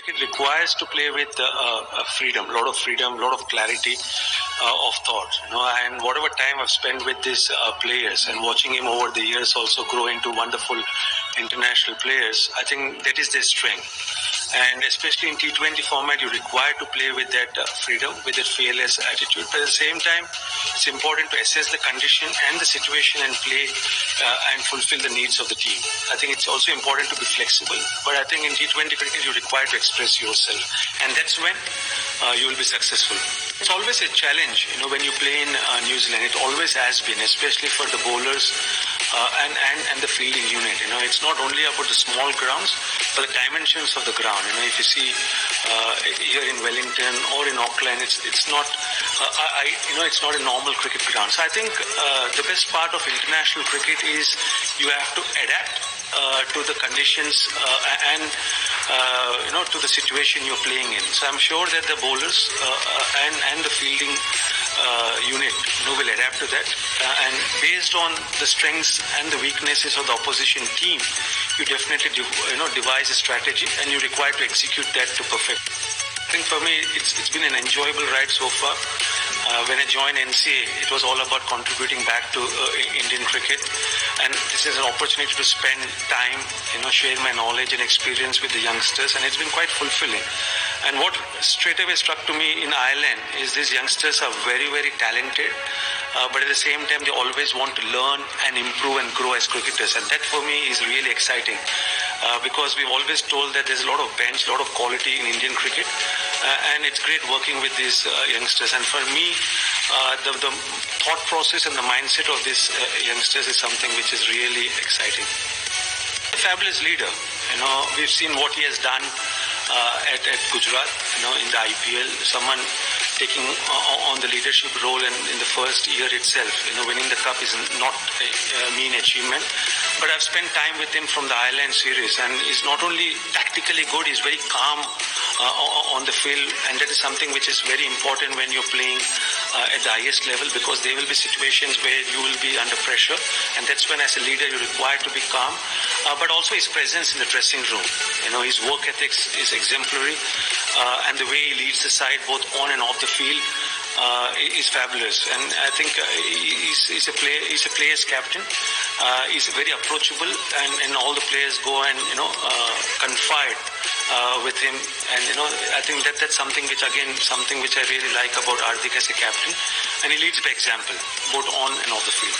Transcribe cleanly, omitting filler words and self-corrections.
It requires to play with freedom, a lot of freedom, a lot of clarity of thought. And whatever time I've spent with these players and watching him over the years also grow into wonderful international players, I think that is their strength. And especially in T20 format, you require to play with that freedom, with that fearless attitude. But at the same time, it's important to assess the condition and the situation and play and fulfill the needs of the team. I think it's also important to be flexible. But I think in T20 cricket, you require to express yourself. And that's when you will be successful. It's always a challenge, when you play in New Zealand. It always has been, especially for the bowlers and the fielding unit. It's not only about the small grounds, but the dimensions of the ground. If you see here in Wellington or in Auckland, it's not it's not a normal cricket ground. So I think the best part of international cricket is you have to adapt to the conditions and to the situation you're playing in. So I'm sure that the bowlers and the fielding unit will adapt to that, and based on the strengths and the weaknesses of the opposition team, you definitely devise a strategy and you require to execute that to perfect. I think for me it's been an enjoyable ride so far. When I joined NCA, it was all about contributing back to Indian cricket, and this is an opportunity to spend time, share my knowledge and experience with the youngsters, and it's been quite fulfilling. And what straight away struck to me in Ireland is these youngsters are very, very talented, but at the same time they always want to learn and improve and grow as cricketers, and that for me is really exciting. Because we've always told that there's a lot of bench, a lot of quality in Indian cricket, and it's great working with these youngsters. And for me, the thought process and the mindset of these youngsters is something which is really exciting. A fabulous leader. We've seen what he has done at Gujarat, in the IPL. Someone taking on the leadership role in the first year itself. Winning the cup is not a mean achievement. But I've spent time with him from the Ireland series, and he's not only tactically good, he's very calm on the field, and that is something which is very important when you're playing at the highest level, because there will be situations where you will be under pressure, and that's when as a leader you're required to be calm, but also his presence in the dressing room. His work ethics is exemplary, and the way he leads the side both on and off the field is fabulous. And I think he's a player's captain. He's very approachable, and all the players go and confide with him, and I think that's something which I really like about Hardik as a captain, and he leads by example both on and off the field.